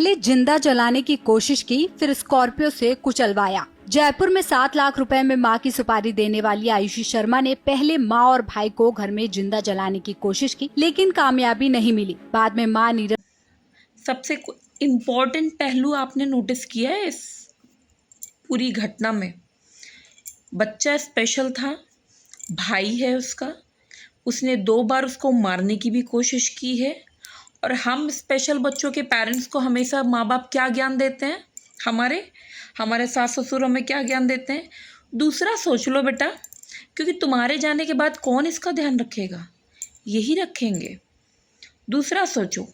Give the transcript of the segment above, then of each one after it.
पहले जिंदा जलाने की कोशिश की, फिर स्कॉर्पियो से कुचलवाया। जयपुर में 7 लाख रुपए में मां की सुपारी देने वाली आयुषी शर्मा ने पहले मां और भाई को घर में जिंदा जलाने की कोशिश की, लेकिन कामयाबी नहीं मिली। बाद में मां नीरज। सबसे इम्पोर्टेंट पहलू आपने नोटिस किया है इस पूरी घटना में? बच्चा स्पेशल था, भाई है उसका, उसने 2 बार उसको मारने की भी कोशिश की है। और हम स्पेशल बच्चों के पेरेंट्स को हमेशा माँ बाप क्या ज्ञान देते हैं? हमारे सास ससुर हमें क्या ज्ञान देते हैं? दूसरा सोच लो बेटा, क्योंकि तुम्हारे जाने के बाद कौन इसका ध्यान रखेगा? यही रखेंगे। दूसरा सोचो।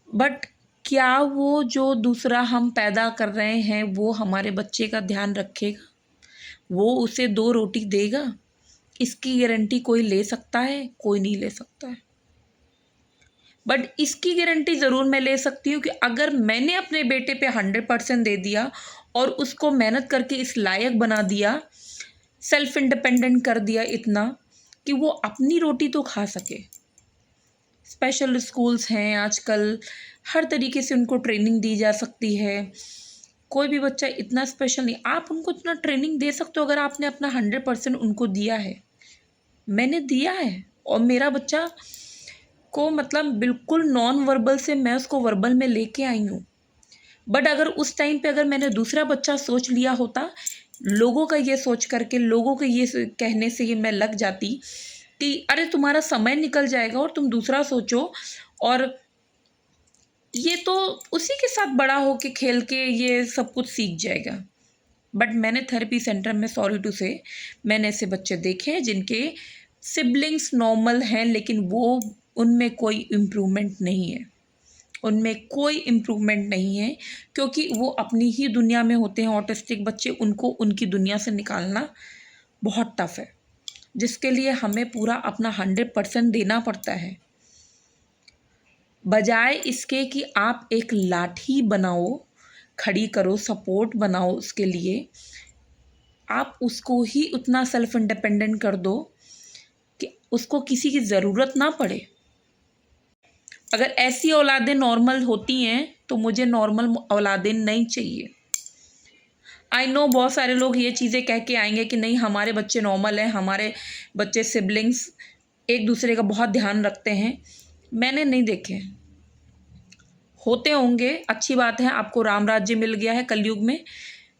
बट क्या वो जो दूसरा हम पैदा कर रहे हैं वो हमारे बच्चे का ध्यान रखेगा? वो उसे 2 रोटी देगा? इसकी गारंटी कोई ले सकता है? कोई नहीं ले सकता है। बट इसकी गारंटी ज़रूर मैं ले सकती हूँ कि अगर मैंने अपने बेटे पे 100% दे दिया और उसको मेहनत करके इस लायक बना दिया, सेल्फ इंडिपेंडेंट कर दिया इतना कि वो अपनी रोटी तो खा सके। स्पेशल स्कूल्स हैं आजकल, हर तरीके से उनको ट्रेनिंग दी जा सकती है। कोई भी बच्चा इतना स्पेशल नहीं, आप उनको इतना ट्रेनिंग दे सकते हो अगर आपने अपना 100% उनको दिया है। मैंने दिया है और मेरा बच्चा को मतलब बिल्कुल नॉन वर्बल से मैं उसको वर्बल में लेके आई हूँ। बट अगर उस टाइम पे अगर मैंने दूसरा बच्चा सोच लिया होता, लोगों का ये सोच करके, लोगों के ये कहने से ये मैं लग जाती कि अरे तुम्हारा समय निकल जाएगा और तुम दूसरा सोचो, और ये तो उसी के साथ बड़ा हो के खेल के ये सब कुछ सीख जाएगा। बट मैंने थेरेपी सेंटर में, सॉरी टू से, मैंने ऐसे बच्चे देखे हैं जिनके सिबलिंग्स नॉर्मल हैं लेकिन वो उनमें कोई इम्प्रूवमेंट नहीं है, उनमें कोई इम्प्रूवमेंट नहीं है, क्योंकि वो अपनी ही दुनिया में होते हैं। ऑटिस्टिक बच्चे, उनको उनकी दुनिया से निकालना बहुत टफ है, जिसके लिए हमें पूरा अपना 100% देना पड़ता है। बजाय इसके कि आप एक लाठी बनाओ, खड़ी करो, सपोर्ट बनाओ उसके लिए, आप उसको ही उतना सेल्फ इंडिपेंडेंट कर दो कि उसको किसी की ज़रूरत ना पड़े। अगर ऐसी औलादें नॉर्मल होती हैं तो मुझे नॉर्मल औलादें नहीं चाहिए। आई नो बहुत सारे लोग ये चीज़ें कह के आएंगे कि नहीं हमारे बच्चे नॉर्मल हैं, हमारे बच्चे सिबलिंग्स एक दूसरे का बहुत ध्यान रखते हैं। मैंने नहीं देखे, होते होंगे, अच्छी बात है, आपको राम राज्य मिल गया है कलयुग में।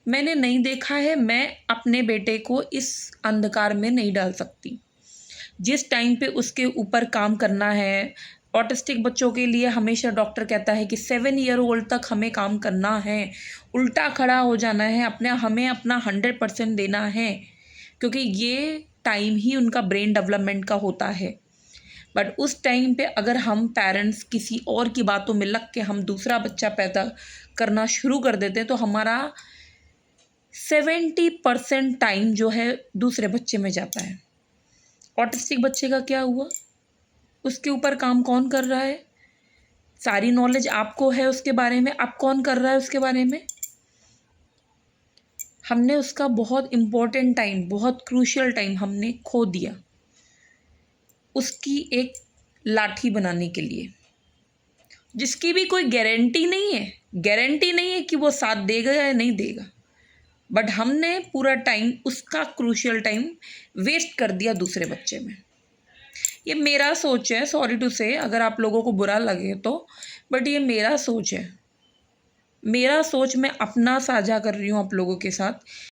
मैंने नहीं देखा है। मैं अपने बेटे को इस अंधकार में नहीं डाल सकती। जिस टाइम पे उसके ऊपर काम करना है, ऑटिस्टिक बच्चों के लिए हमेशा डॉक्टर कहता है कि 7 ईयर ओल्ड तक हमें काम करना है, उल्टा खड़ा हो जाना है, हमें अपना 100% देना है, क्योंकि ये टाइम ही उनका ब्रेन डेवलपमेंट का होता है। बट उस टाइम पे अगर हम पेरेंट्स किसी और की बातों में लग के हम दूसरा बच्चा पैदा करना शुरू कर देते हैं तो हमारा 70% टाइम जो है दूसरे बच्चे में जाता है। ऑटिस्टिक बच्चे का क्या हुआ? उसके ऊपर काम कौन कर रहा है? सारी नॉलेज आपको है उसके बारे में, अब कौन कर रहा है उसके बारे में? हमने उसका बहुत इम्पोर्टेंट टाइम, बहुत क्रूशियल टाइम हमने खो दिया उसकी एक लाठी बनाने के लिए, जिसकी भी कोई गारंटी नहीं है। गारंटी नहीं है कि वो साथ देगा या नहीं देगा, बट हमने पूरा टाइम, उसका क्रूशियल टाइम वेस्ट कर दिया दूसरे बच्चे में। ये मेरा सोच है, सॉरी टू से अगर आप लोगों को बुरा लगे तो, बट ये मेरा सोच है। मेरा सोच मैं अपना साझा कर रही हूँ आप लोगों के साथ